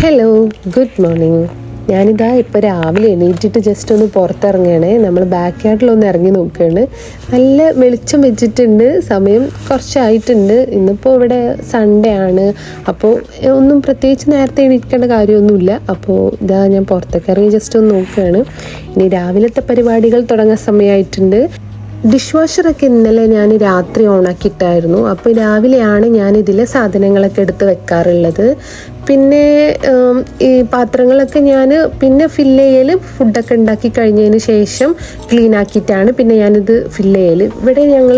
Hello, good morning. ഞാനിതാ ഇപ്പോൾ രാവിലെ എണീറ്റിട്ട് ജസ്റ്റ് ഒന്ന് പുറത്തിറങ്ങുകയാണ്. നമ്മൾ ബാക്ക് യാർഡിലൊന്ന് ഇറങ്ങി നോക്കുകയാണ്. നല്ല വെളിച്ചം വെച്ചിട്ടുണ്ട്, സമയം കുറച്ചായിട്ടുണ്ട്. ഇന്നിപ്പോൾ ഇവിടെ സൺഡേ ആണ്, അപ്പോൾ ഒന്നും പ്രത്യേകിച്ച് നേരത്തെ എണീക്കേണ്ട കാര്യമൊന്നുമില്ല. അപ്പോൾ ഇതാ ഞാൻ പുറത്തേക്ക് ഇറങ്ങി ജസ്റ്റ് ഒന്ന് നോക്കുകയാണ്. ഇനി രാവിലത്തെ പരിപാടികൾ തുടങ്ങാൻ സമയമായിട്ടുണ്ട്. ഡിഷ് വാഷറൊക്കെ ഇന്നലെ ഞാൻ രാത്രി ഓണാക്കിയിട്ടായിരുന്നു. അപ്പോൾ രാവിലെയാണ് ഞാൻ ഇതിലെ സാധനങ്ങളൊക്കെ എടുത്ത് വെക്കാറുള്ളത്. പിന്നെ ഈ പാത്രങ്ങളൊക്കെ ഞാൻ പിന്നെ ഫില്ല് ചെയ്യൽ ഫുഡൊക്കെ ഉണ്ടാക്കി കഴിഞ്ഞതിന് ശേഷം ക്ലീൻ ആക്കിയിട്ടാണ് പിന്നെ ഞാനിത് ഫില്ല് ചെയ്യൽ. ഇവിടെ ഞങ്ങൾ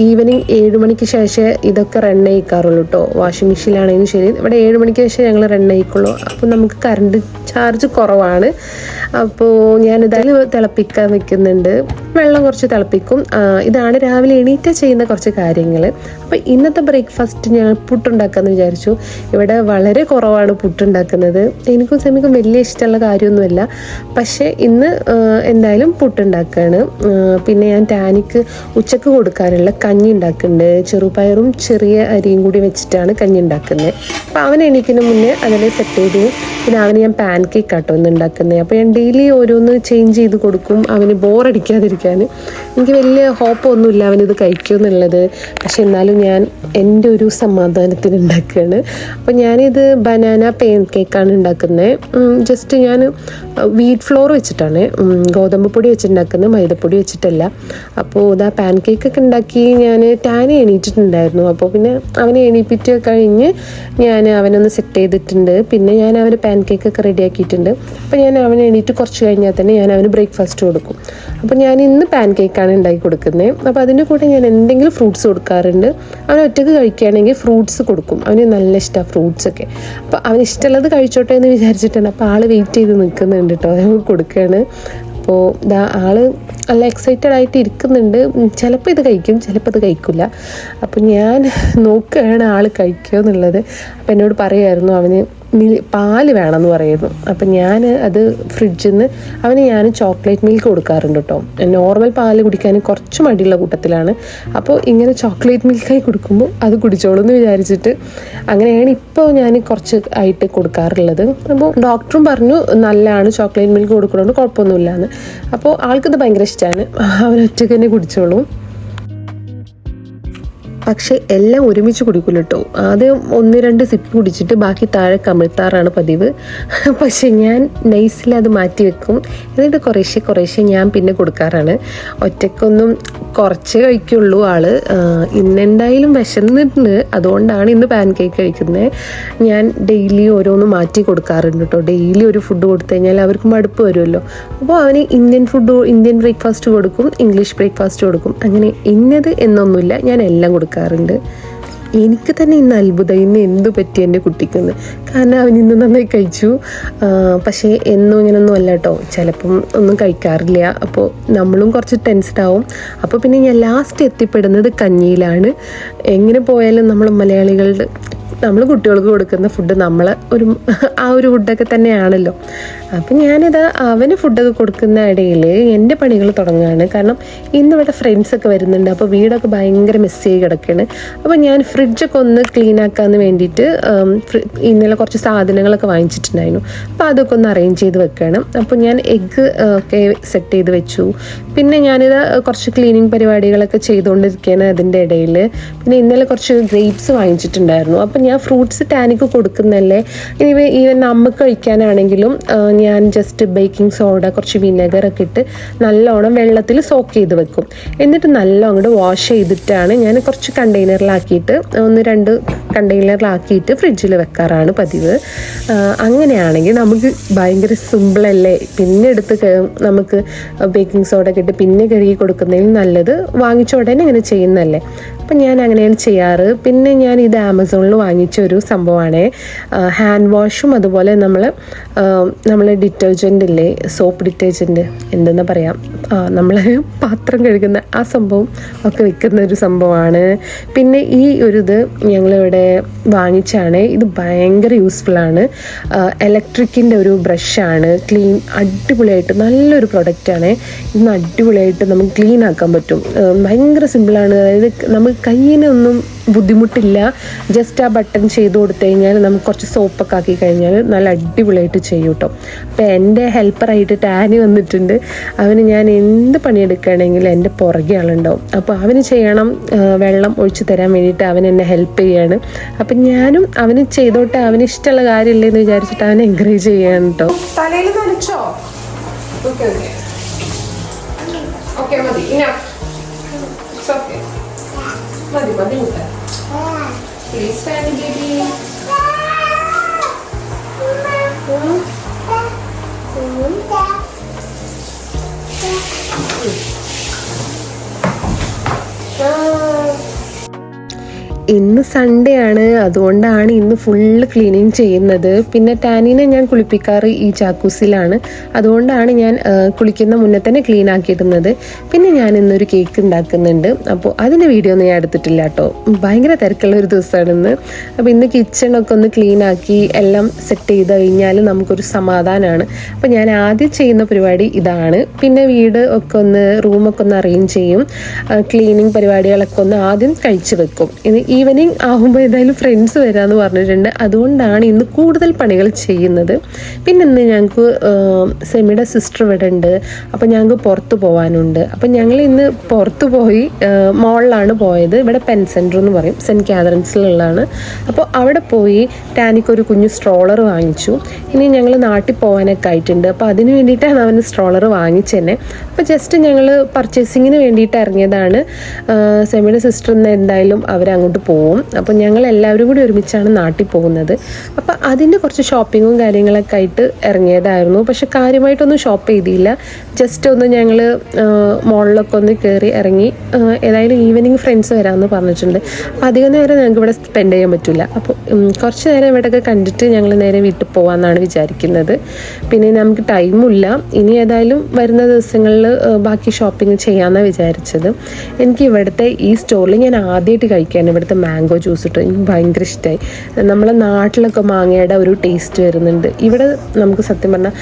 ഈവനിങ് 7 മണിക്ക് ശേഷം ഇതൊക്കെ റൺ ചെയ്യിക്കാറുള്ളൂ കേട്ടോ. വാഷിംഗ് മെഷീനിലാണെങ്കിലും ശരി, ഇവിടെ 7 മണിക്ക് ശേഷം ഞങ്ങൾ റൺ ചെയ്യിക്കുള്ളൂ. അപ്പോൾ നമുക്ക് കറണ്ട് ചാർജ് കുറവാണ്. അപ്പോൾ ഞാനിതായാലും തിളപ്പിക്കാൻ വെക്കുന്നുണ്ട്. വെള്ളം കുറച്ച് തിളപ്പിക്കും. ഇതാണ് രാവിലെ എണീറ്റ് ചെയ്യുന്ന കുറച്ച് കാര്യങ്ങൾ. അപ്പോൾ ഇന്നത്തെ ബ്രേക്ക്ഫാസ്റ്റ് ഞാൻ പുട്ടുണ്ടാക്കാമെന്ന് വിചാരിച്ചു. ഇവിടെ വളരെ കുറവാണ് പുട്ടുണ്ടാക്കുന്നത്. എനിക്കും സെമിക്കും വലിയ ഇഷ്ടമുള്ള കാര്യമൊന്നുമല്ല, പക്ഷേ ഇന്ന് എന്തായാലും പുട്ടുണ്ടാക്കുകയാണ്. പിന്നെ ഞാൻ ടാനിക്ക് ഉച്ചക്ക് കൊടുക്കാനുള്ള കഞ്ഞി ഉണ്ടാക്കുന്നുണ്ട്. ചെറുപയറും ചെറിയ അരിയും കൂടി വെച്ചിട്ടാണ് കഞ്ഞി ഉണ്ടാക്കുന്നത്. അപ്പോൾ അവൻ എണീക്കുന്ന മുന്നേ അതിനെ സെറ്റ് ചെയ്തു. പിന്നെ അവന് ഞാൻ പാൻ കേക്ക് ആട്ടോ ഒന്ന് ഉണ്ടാക്കുന്നത്. അപ്പോൾ ഞാൻ ഡെയിലി ഓരോന്ന് ചേഞ്ച് ചെയ്ത് കൊടുക്കും, അവന് ബോറടിക്കാതിരിക്കാൻ. എനിക്ക് വലിയ ഹോപ്പൊന്നുമില്ല അവനിത് കഴിക്കുമെന്നുള്ളത്, പക്ഷെ എന്നാലും ഞാൻ എൻ്റെ ഒരു സമാധാനത്തിന് ഉണ്ടാക്കുകയാണ്. അപ്പോൾ ഞാനിത് ബനാന പാൻ കേക്കാണ് ഉണ്ടാക്കുന്നത്. ജസ്റ്റ് ഞാൻ വീറ്റ് ഫ്ലോർ വെച്ചിട്ടാണ്, ഗോതമ്പ് പൊടി വെച്ചിട്ടുണ്ടാക്കുന്നത്, മൈദപ്പൊടി വെച്ചിട്ടല്ല. അപ്പോൾ ഇതാ പാൻ കേക്കൊക്കെ ഉണ്ടാക്കി ഞാൻ ടാൻ എണീറ്റിട്ടുണ്ടായിരുന്നു. അപ്പോൾ പിന്നെ അവനെ എണീപ്പിച്ച് കഴിഞ്ഞ് ഞാൻ അവനൊന്ന് സെറ്റ് ചെയ്തിട്ടുണ്ട്. പിന്നെ ഞാൻ അവന് പാൻ കേക്കൊക്കെ റെഡിയാക്കിയിട്ടുണ്ട്. അപ്പോൾ ഞാൻ അവനെ എണീറ്റ് കുറച്ച് കഴിഞ്ഞാൽ തന്നെ ഞാൻ അവന് ബ്രേക്ക്ഫാസ്റ്റ് കൊടുക്കും. അപ്പോൾ ഞാൻ ഇന്ന് പാൻ കേക്കാണ് ഉണ്ടാക്കി കൊടുക്കുന്നത്. അപ്പോൾ അതിൻ്റെ കൂടെ ഞാൻ എന്തെങ്കിലും ഫ്രൂട്ട്സ് കൊടുക്കാറുണ്ട്. അവൻ ഒറ്റയ്ക്ക് കഴിക്കുകയാണെങ്കിൽ ഫ്രൂട്ട്സ് കൊടുക്കും. അവന് നല്ല ഇഷ്ടമാണ് ഫ്രൂട്ട്സൊക്കെ. അപ്പോൾ അവന് ഇഷ്ടമുള്ളത് കഴിച്ചോട്ടെ എന്ന് വിചാരിച്ചിട്ടാണ്. അപ്പോൾ ആൾ വെയിറ്റ് ചെയ്ത് നിൽക്കുന്നുണ്ട് കേട്ടോ, കൊടുക്കുകയാണ്. അപ്പോൾ ഇതാ ആൾ നല്ല എക്സൈറ്റഡ് ആയിട്ട് ഇരിക്കുന്നുണ്ട്. ചിലപ്പോൾ ഇത് കഴിക്കും, ചിലപ്പോൾ ഇത് കഴിക്കില്ല. അപ്പോൾ ഞാൻ നോക്കുകയാണ് ആൾ കഴിക്കുമോ എന്നുള്ളത്. അപ്പോൾ എന്നോട് പറയുമായിരുന്നു അവന് പാല് വേണമെന്ന് പറയുന്നു. അപ്പം ഞാൻ അത് ഫ്രിഡ്ജിൽ നിന്ന് അവന് ഞാൻ ചോക്ലേറ്റ് മിൽക്ക് കൊടുക്കാറുണ്ട് കേട്ടോ. നോർമൽ പാല് കുടിക്കാൻ കുറച്ച് മടിയുള്ള കൂട്ടത്തിലാണ്. അപ്പോൾ ഇങ്ങനെ ചോക്ലേറ്റ് മിൽക്കായി കൊടുക്കുമ്പോൾ അത് കുടിച്ചോളൂ എന്ന് വിചാരിച്ചിട്ട് അങ്ങനെയാണ് ഇപ്പോൾ ഞാൻ കുറച്ച് ആയിട്ട് കൊടുക്കാറുള്ളത്. അപ്പോൾ ഡോക്ടറും പറഞ്ഞു നല്ലതാണ് ചോക്ലേറ്റ് മിൽക്ക് കൊടുക്കണോണ്ട് കുഴപ്പമൊന്നുമില്ല എന്ന്. അപ്പോൾ ആൾക്കിത് ഭയങ്കര ഇഷ്ടമാണ്, അവൻ ഒറ്റയ്ക്ക് തന്നെ കുടിച്ചോളും. പക്ഷേ എല്ലാം ഒരുമിച്ച് കുടിക്കില്ല കേട്ടോ. ആദ്യം 1-2 സിപ്പ് കുടിച്ചിട്ട് ബാക്കി താഴെ കമിഴ്ത്താറാണ് പതിവ്. പക്ഷെ ഞാൻ നൈസിൽ അത് മാറ്റി വെക്കും. എന്നിട്ട് കുറേശ്ശെ ഞാൻ പിന്നെ കൊടുക്കാറാണ്. ഒറ്റയ്ക്കൊന്നും കുറച്ച് കഴിക്കുള്ളൂ ആള്. ഇന്നെന്തായാലും വിശന്നിട്ടുണ്ട്, അതുകൊണ്ടാണ് ഇന്ന് പാൻ കേക്ക് കഴിക്കുന്നത്. ഞാൻ ഡെയിലി ഓരോന്ന് മാറ്റി കൊടുക്കാറുണ്ട് കേട്ടോ. ഡെയിലി ഒരു ഫുഡ് കൊടുത്തു കഴിഞ്ഞാൽ അവർക്ക് മടുപ്പ് വരുമല്ലോ. അപ്പോൾ അവന് ഇന്ത്യൻ ബ്രേക്ക്ഫാസ്റ്റ് കൊടുക്കും, ഇംഗ്ലീഷ് ബ്രേക്ക്ഫാസ്റ്റ് കൊടുക്കും. അങ്ങനെ ഇന്നത് എന്നൊന്നുമില്ല, ഞാൻ എല്ലാം കൊടുക്കാറുണ്ട്. എനിക്ക് തന്നെ ഇന്ന് അത്ഭുതം, ഇന്ന് എന്തു പറ്റി എൻ്റെ കുട്ടിക്കെന്ന്. കാരണം അവൻ ഇന്ന് നന്നായി കഴിച്ചു. പക്ഷേ എന്നും ഇങ്ങനൊന്നും അല്ല കേട്ടോ, ചിലപ്പം ഒന്നും കഴിക്കാറില്ല. അപ്പോൾ നമ്മളും കുറച്ച് ടെൻസ്ഡ് ആവും. അപ്പോൾ പിന്നെ ഞാൻ ലാസ്റ്റ് എത്തിപ്പെടുന്നത് കഞ്ഞിയിലാണ്. എങ്ങനെ പോയാലും നമ്മൾ കുട്ടികൾക്ക് കൊടുക്കുന്ന ഫുഡ് ആ ഒരു ഫുഡൊക്കെ തന്നെയാണല്ലോ. അപ്പം ഞാനിത് അവന് ഫുഡൊക്കെ കൊടുക്കുന്ന ഇടയിൽ എൻ്റെ പണികൾ തുടങ്ങുകയാണ്. കാരണം ഇന്നിവിടെ ഫ്രണ്ട്സൊക്കെ വരുന്നുണ്ട്. അപ്പോൾ വീടൊക്കെ ഭയങ്കര മെസ്സിയായി കിടക്കുകയാണ്. അപ്പോൾ ഞാൻ ഫ്രിഡ്ജൊക്കെ ഒന്ന് ക്ലീൻ ആക്കാമെന്ന് വേണ്ടിയിട്ട് ഇന്നലെ കുറച്ച് സാധനങ്ങളൊക്കെ വാങ്ങിച്ചിട്ടുണ്ടായിരുന്നു. അപ്പോൾ അതൊക്കെ ഒന്ന് അറേഞ്ച് ചെയ്ത് വെക്കണം. അപ്പോൾ ഞാൻ എഗ്ഗ് ഒക്കെ സെറ്റ് ചെയ്ത് വെച്ചു. പിന്നെ ഞാനിത് കുറച്ച് ക്ലീനിങ് പരിപാടികളൊക്കെ ചെയ്തുകൊണ്ടിരിക്കുകയാണ് അതിൻ്റെ ഇടയിൽ. പിന്നെ ഇന്നലെ കുറച്ച് ഗ്രേപ്സ് വാങ്ങിച്ചിട്ടുണ്ടായിരുന്നു. അപ്പം ഞാൻ ഫ്രൂട്ട്സ് ടാനിക്ക് കൊടുക്കുന്നതല്ലേ, ഈവൻ നമുക്ക് കഴിക്കാനാണെങ്കിലും ഞാൻ ജസ്റ്റ് ബേക്കിംഗ് സോഡ കുറച്ച് വിനെഗറൊക്കെ ഇട്ട് നല്ലോണം വെള്ളത്തിൽ സോക്ക് ചെയ്ത് വെക്കും. എന്നിട്ട് നല്ലോണം അങ്ങോട്ട് വാഷ് ചെയ്തിട്ടാണ് ഞാൻ കുറച്ച് കണ്ടെയ്നറിലാക്കിയിട്ട് 1-2 കണ്ടെയ്നറിലാക്കിയിട്ട് ഫ്രിഡ്ജിൽ വെക്കാറാണ് പതിവ്. അങ്ങനെയാണെങ്കിൽ നമുക്ക് ഭയങ്കര സിമ്പിളല്ലേ. പിന്നെ നമുക്ക് ബേക്കിംഗ് സോഡ ഒക്കെ ഇട്ട് പിന്നെ കഴുകി കൊടുക്കുന്നതിൽ നല്ലത് വാങ്ങിച്ച ഉടനെ അങ്ങനെ ചെയ്യുന്നതല്ലേ. അപ്പം ഞാൻ അങ്ങനെയാണ് ചെയ്യാറ്. പിന്നെ ഞാൻ ഇത് ആമസോണിൽ വാങ്ങിച്ച ഒരു സംഭവമാണ്. ഹാൻഡ് വാഷും അതുപോലെ നമ്മൾ ഡിറ്റർജൻ്റ് ഇല്ലേ, സോപ്പ് ഡിറ്റർജൻറ്റ് എന്തെന്ന് പറയാം, നമ്മൾ പാത്രം കഴുകുന്ന ആ സംഭവം ഒക്കെ വെക്കുന്ന ഒരു സംഭവമാണ്. പിന്നെ ഈ ഇത് ഞങ്ങളിവിടെ വാങ്ങിച്ചാണ്. ഇത് ഭയങ്കര യൂസ്ഫുള്ളാണ്. ഇലക്ട്രിക്കിൻ്റെ ഒരു ബ്രഷാണ്. അടിപൊളിയായിട്ട് നല്ലൊരു പ്രൊഡക്റ്റാണ്. ഇന്ന് അടിപൊളിയായിട്ട് നമുക്ക് ക്ലീൻ ആക്കാൻ പറ്റും. ഭയങ്കര സിമ്പിളാണ്. അതായത് നമുക്ക് കയ്യിനൊന്നും ബുദ്ധിമുട്ടില്ല. ജസ്റ്റ് ആ ബട്ടൺ ചെയ്ത് കൊടുത്തു കഴിഞ്ഞാൽ നമുക്ക് കുറച്ച് സോപ്പൊക്കെ ആക്കി കഴിഞ്ഞാൽ നല്ല അടിപൊളിയായിട്ട് ചെയ്യും കേട്ടോ. അപ്പോൾ എൻ്റെ ഹെൽപ്പറായിട്ട് ടാനി വന്നിട്ടുണ്ട്. അവന് ഞാൻ എന്ത് പണിയെടുക്കുകയാണെങ്കിലും എൻ്റെ പുറകെ ആളുണ്ടാവും. അപ്പോൾ അവന് ചെയ്യണം, വെള്ളം ഒഴിച്ചു തരാൻ വേണ്ടിയിട്ട് അവൻ എന്നെ ഹെൽപ്പ് ചെയ്യാണ്. അപ്പം ഞാനും അവന് ചെയ്തോട്ടെ, അവന് ഇഷ്ടമുള്ള കാര്യമില്ലെന്ന് വിചാരിച്ചിട്ട് അവനെ എൻകറേജ് ചെയ്യാണ് കേട്ടോ. തലയിൽ നനച്ചോ? ഓക്കെ ഓക്കെ ഓക്കെ മതി, ഓക്കെ മതി മതി മുട്ട. Please stand, baby. ഇന്ന് സൺഡേ ആണ്, അതുകൊണ്ടാണ് ഇന്ന് ഫുള്ള് ക്ലീനിങ് ചെയ്യുന്നത്. പിന്നെ ടാനിനെ ഞാൻ കുളിപ്പിക്കാറ് ഈ ജാക്കൂസിലാണ്, അതുകൊണ്ടാണ് ഞാൻ കുളിക്കുന്ന മുന്നേ തന്നെ ക്ലീൻ ആക്കിയിടുന്നത്. പിന്നെ ഞാൻ ഇന്നൊരു കേക്ക് ഉണ്ടാക്കുന്നുണ്ട്. അപ്പോൾ അതിൻ്റെ വീഡിയോ ഒന്നും ഞാൻ എടുത്തിട്ടില്ല കേട്ടോ. ഭയങ്കര തിരക്കുള്ള ഒരു ദിവസമാണ് ഇന്ന്. അപ്പോൾ ഇന്ന് കിച്ചണൊക്കെ ഒന്ന് ക്ലീൻ ആക്കി എല്ലാം സെറ്റ് ചെയ്ത് കഴിഞ്ഞാൽ നമുക്കൊരു സമാധാനമാണ്. അപ്പോൾ ഞാൻ ആദ്യം ചെയ്യുന്ന പരിപാടി ഇതാണ്. പിന്നെ വീട് ഒക്കെ ഒന്ന്, റൂമൊക്കെ ഒന്ന് അറേഞ്ച് ചെയ്യും. ക്ലീനിങ് പരിപാടികളൊക്കെ ഒന്ന് ആദ്യം കഴിച്ചു വെക്കും. ഇനി ഈവനിങ് ആകുമ്പോൾ എന്തായാലും ഫ്രണ്ട്സ് വരാമെന്ന് പറഞ്ഞിട്ടുണ്ട്, അതുകൊണ്ടാണ് ഇന്ന് കൂടുതൽ പണികൾ ചെയ്യുന്നത്. പിന്നെ ഇന്ന് ഞങ്ങൾക്ക് സെമിയുടെ സിസ്റ്റർ ഇവിടെ ഉണ്ട്, അപ്പോൾ ഞങ്ങൾക്ക് പുറത്ത് പോകാനുണ്ട്. അപ്പം ഞങ്ങൾ ഇന്ന് പുറത്ത് പോയി, മോളിലാണ് പോയത്. ഇവിടെ പെൻ സെൻറ്റർ എന്ന് പറയും, സെൻറ്റ് കാതറിൻസിലുള്ളതാണ്. അപ്പോൾ അവിടെ പോയി ടാനിക്കൊരു കുഞ്ഞു സ്ട്രോളർ വാങ്ങിച്ചു. ഇനി ഞങ്ങൾ നാട്ടിൽ പോകാനൊക്കെ ആയിട്ടുണ്ട്, അപ്പോൾ അതിന് വേണ്ടിയിട്ടാണ് അവന് സ്ട്രോളർ വാങ്ങിച്ചെന്നെ. അപ്പോൾ ജസ്റ്റ് ഞങ്ങൾ പർച്ചേസിങ്ങിന് വേണ്ടിയിട്ട് ഇറങ്ങിയതാണ്. സെമിയുടെ സിസ്റ്ററിന് എന്തായാലും അവരങ്ങോട്ട് പോവും. അപ്പോൾ ഞങ്ങൾ എല്ലാവരും കൂടി ഒരുമിച്ചാണ് നാട്ടിൽ പോകുന്നത്. അപ്പോൾ അതിൻ്റെ കുറച്ച് ഷോപ്പിങ്ങും കാര്യങ്ങളൊക്കെ ആയിട്ട് ഇറങ്ങിയതായിരുന്നു. പക്ഷെ കാര്യമായിട്ടൊന്നും ഷോപ്പ് ചെയ്തില്ല. ജസ്റ്റ് ഒന്ന് ഞങ്ങൾ മോളിലൊക്കെ ഒന്ന് കയറി ഇറങ്ങി. ഏതായാലും ഈവനിങ് ഫ്രണ്ട്സ് വരാമെന്ന് പറഞ്ഞിട്ടുണ്ട്. അപ്പോൾ അധികം നേരം ഞങ്ങൾക്ക് ഇവിടെ സ്പെൻഡ് ചെയ്യാൻ പറ്റില്ല. അപ്പോൾ കുറച്ച് നേരം ഇവിടെയൊക്കെ കണ്ടിട്ട് ഞങ്ങൾ നേരെ വീട്ടിൽ പോകാമെന്നാണ് വിചാരിക്കുന്നത്. പിന്നെ നമുക്ക് ടൈമില്ല. ഇനി ഏതായാലും വരുന്ന ദിവസങ്ങളിൽ ബാക്കി ഷോപ്പിംഗ് ചെയ്യാമെന്നാണ് വിചാരിച്ചത്. എനിക്ക് ഇവിടുത്തെ ഈ സ്റ്റോറിൽ ഞാൻ ആദ്യമായിട്ട് കഴിക്കുകയാണ് ഇവിടുത്തെ മാംഗോ ജ്യൂസ് ഇട്ട്. എനിക്ക് ഭയങ്കര ഇഷ്ടമായി. നമ്മളെ നാട്ടിലൊക്കെ മാങ്ങയുടെ ഒരു ടേസ്റ്റ് വരുന്നുണ്ട്. ഇവിടെ നമുക്ക് സത്യം പറഞ്ഞാൽ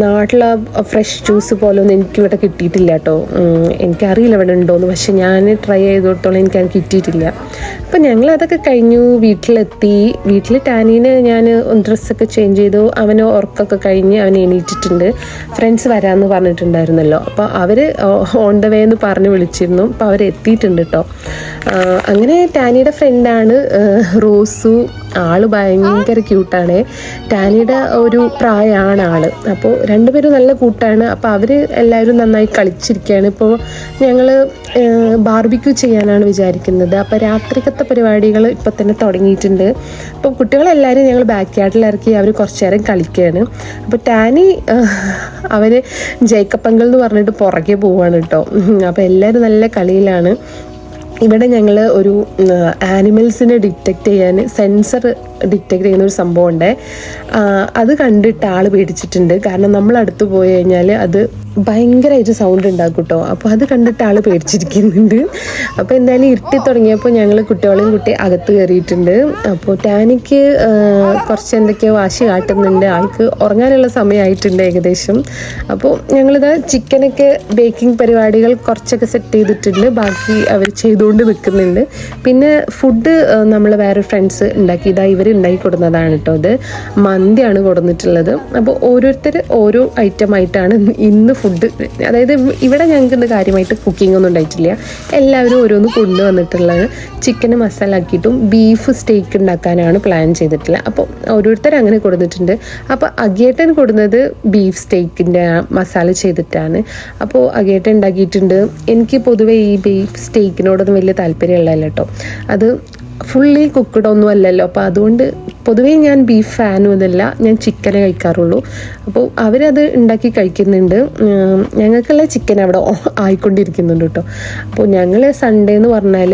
നാട്ടിലെ ഫ്രഷ് ജ്യൂസ് പോലെ ഒന്നും എനിക്കിവിടെ കിട്ടിയിട്ടില്ല കേട്ടോ. എനിക്കറിയില്ല ഇവിടെ ഉണ്ടോയെന്ന്, പക്ഷെ ഞാൻ ട്രൈ ചെയ്തിടത്തോളം എനിക്കത് കിട്ടിയിട്ടില്ല. അപ്പം ഞങ്ങളതൊക്കെ കഴിഞ്ഞു, വീട്ടിലെത്തി. വീട്ടിൽ ടാനീനെ ഞാൻ ഡ്രസ്സൊക്കെ ചേഞ്ച് ചെയ്തു. അവന് ഉറക്കമൊക്കെ കഴിഞ്ഞ് അവൻ എണീറ്റിട്ടുണ്ട്. ഫ്രണ്ട്സ് വരാമെന്ന് പറഞ്ഞിട്ടുണ്ടായിരുന്നല്ലോ, അപ്പോൾ അവർ ഓൺ ദ വേ എന്ന് പറഞ്ഞ് വിളിച്ചിരുന്നു. അപ്പോൾ അവരെത്തിയിട്ടുണ്ട് കേട്ടോ. അങ്ങനെ ടാനിയുടെ ഫ്രണ്ടാണ് റോസു. ആള് ഭയങ്കര ക്യൂട്ടാണ്. ടാനിയുടെ ഒരു പ്രായമാണ് ആള്. അപ്പോൾ രണ്ടുപേരും നല്ല കൂട്ടാണ്. അപ്പോൾ അവർ എല്ലാവരും നന്നായി കളിച്ചിരിക്കുകയാണ്. ഇപ്പോൾ ഞങ്ങൾ ബാർബിക്യൂ ചെയ്യാനാണ് വിചാരിക്കുന്നത്. അപ്പോൾ രാത്രിക്കത്തെ പരിപാടികൾ ഇപ്പോൾ തന്നെ തുടങ്ങിയിട്ടുണ്ട്. അപ്പോൾ കുട്ടികളെല്ലാവരും ഞങ്ങൾ ബാക്ക് യാർഡിൽ ഇറക്കി അവർ കുറച്ച് നേരം കളിക്കുകയാണ്. അപ്പോൾ ടാനി അവർ ജേക്കപ്പങ്കൽ എന്ന് പറഞ്ഞിട്ട് പുറകെ പോവാണ് കേട്ടോ. അപ്പോൾ എല്ലാവരും നല്ല കളിയിലാണ്. ഇവിടെ ഞങ്ങൾ ഒരു ആനിമൽസിനെ ഡിറ്റക്റ്റ് ചെയ്യാൻ സെൻസർ ഡിറ്റക്റ്റ് ചെയ്യുന്ന ഒരു സംഭവം ഉണ്ട്. അത് കണ്ടിട്ട് ആൾ പേടിച്ചിട്ടുണ്ട്. കാരണം നമ്മൾ അടുത്ത് പോയി കഴിഞ്ഞാൽ അത് ഭയങ്കരമായിട്ട് സൗണ്ട് ഉണ്ടാക്കും കേട്ടോ. അപ്പോൾ അത് കണ്ടിട്ട് ആൾ പേടിച്ചിരിക്കുന്നുണ്ട്. അപ്പോൾ എന്തായാലും ഇരുട്ടി തുടങ്ങിയപ്പോൾ ഞങ്ങൾ കുട്ടികളെയും കുട്ടി അകത്ത് കയറിയിട്ടുണ്ട്. അപ്പോൾ ടാനിക്ക് കുറച്ച് എന്തൊക്കെയോ വാശി കാട്ടുന്നുണ്ട്. ആൾക്ക് ഉറങ്ങാനുള്ള സമയമായിട്ടുണ്ട് ഏകദേശം. അപ്പോൾ ഞങ്ങളിത് ചിക്കനൊക്കെ ബേക്കിംഗ് പരിപാടികൾ കുറച്ചൊക്കെ സെറ്റ് ചെയ്തിട്ടുണ്ട്. ബാക്കി അവർ ചെയ്തുകൊണ്ട് നിൽക്കുന്നുണ്ട്. പിന്നെ ഫുഡ് നമ്മൾ വേറെ ഫ്രണ്ട്സ് ഉണ്ടാക്കി, ഇതാ ഇവർ ഉണ്ടാക്കി കൊടുക്കുന്നതാണ് കേട്ടോ. ഇത് മന്തിയാണ് കൊടുത്തിട്ടുള്ളത്. അപ്പോൾ ഓരോരുത്തർ ഓരോ ഐറ്റമായിട്ടാണ് ഇന്ന് ഫുഡ്. അതായത് ഇവിടെ ഞങ്ങൾക്ക് ഇന്ന് കാര്യമായിട്ട് കുക്കിംഗ് ഒന്നും ഉണ്ടായിട്ടില്ല. എല്ലാവരും ഓരോന്ന് കൊണ്ടുവന്നിട്ടുള്ളത്. ചിക്കന് മസാല ആക്കിയിട്ടും ബീഫ് സ്റ്റേക്ക് ഉണ്ടാക്കാനാണ് പ്ലാൻ ചെയ്തിട്ടുള്ളത്. അപ്പോൾ ഓരോരുത്തർ അങ്ങനെ കൊടുത്തിട്ടുണ്ട്. അപ്പോൾ അഗേട്ടൻ കൊടുക്കുന്നത് ബീഫ് സ്റ്റേക്കിൻ്റെ മസാല ചെയ്തിട്ടാണ്. അപ്പോൾ അഗേട്ടൻ ഉണ്ടാക്കിയിട്ടുണ്ട്. എനിക്ക് പൊതുവേ ഈ ബീഫ് സ്റ്റേക്കിനോടൊന്നും വലിയ താല്പര്യമുള്ളതല്ല കേട്ടോ. അത് ഫുള്ളി കുക്ക്ഡ് ഒന്നും അല്ലല്ലോ. അപ്പോൾ അതുകൊണ്ട് പൊതുവേ ഞാൻ ബീഫ് ഫാനും ഇതല്ല, ഞാൻ ചിക്കനെ കഴിക്കാറുള്ളൂ. അപ്പോൾ അവരത് ഉണ്ടാക്കി കഴിക്കുന്നുണ്ട്. ഞങ്ങൾക്കുള്ള ചിക്കൻ അവിടെ ആയിക്കൊണ്ടിരിക്കുന്നുണ്ട് കേട്ടോ. അപ്പോൾ ഞങ്ങൾ സൺഡേ എന്ന് പറഞ്ഞാൽ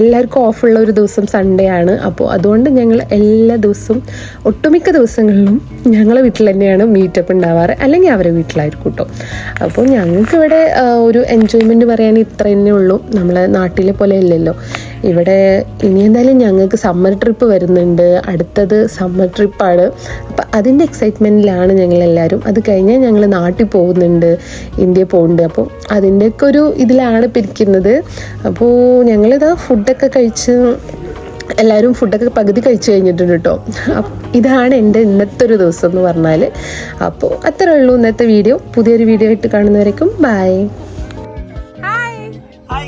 എല്ലാവർക്കും ഓഫുള്ള ഒരു ദിവസം സൺഡേ ആണ്. അപ്പോൾ അതുകൊണ്ട് ഞങ്ങൾ എല്ലാ ദിവസവും, ഒട്ടുമിക്ക ദിവസങ്ങളിലും ഞങ്ങളെ വീട്ടിൽ തന്നെയാണ് മീറ്റപ്പ് ഉണ്ടാവാറ്, അല്ലെങ്കിൽ അവരെ വീട്ടിലായിരിക്കും കേട്ടോ. അപ്പോൾ ഞങ്ങൾക്കിവിടെ ഒരു എൻജോയ്മെൻറ്റ് പറയാൻ ഇത്ര തന്നെ ഉള്ളൂ. നമ്മളെ നാട്ടിലെ പോലെ അല്ലല്ലോ. ഇവിടെ ഇനി എന്തായാലും ഞങ്ങൾക്ക് സമ്മർ ട്രിപ്പ് വരുന്നുണ്ട്, അടുത്തത് സമ്മർ ട്രിപ്പാണ്. അപ്പം അതിൻ്റെ എക്സൈറ്റ്മെൻറ്റിലാണ് ഞങ്ങളെല്ലാവരും. അത് കഴിഞ്ഞാൽ ഞങ്ങൾ നാട്ടിൽ പോകുന്നുണ്ട്, ഇന്ത്യ പോകുന്നുണ്ട്. അപ്പോൾ അതിൻ്റെയൊക്കെ ഒരു ഇതിലാണ് ഇപ്പം ഇരിക്കുന്നത്. അപ്പോൾ ഞങ്ങളിതാ ഫുഡൊക്കെ കഴിച്ച് എല്ലാവരും ഫുഡൊക്കെ പകുതി കഴിച്ച് കഴിഞ്ഞിട്ടുണ്ട് കേട്ടോ. ഇതാണ് എൻ്റെ ഇന്നത്തെ ഒരു ദിവസം എന്ന് പറഞ്ഞാൽ. അപ്പോൾ അത്രേ ഉള്ളൂ ഇന്നത്തെ വീഡിയോ. പുതിയൊരു വീഡിയോ ആയിട്ട് കാണുന്നവരേക്കും ബൈ. Hi. Hi.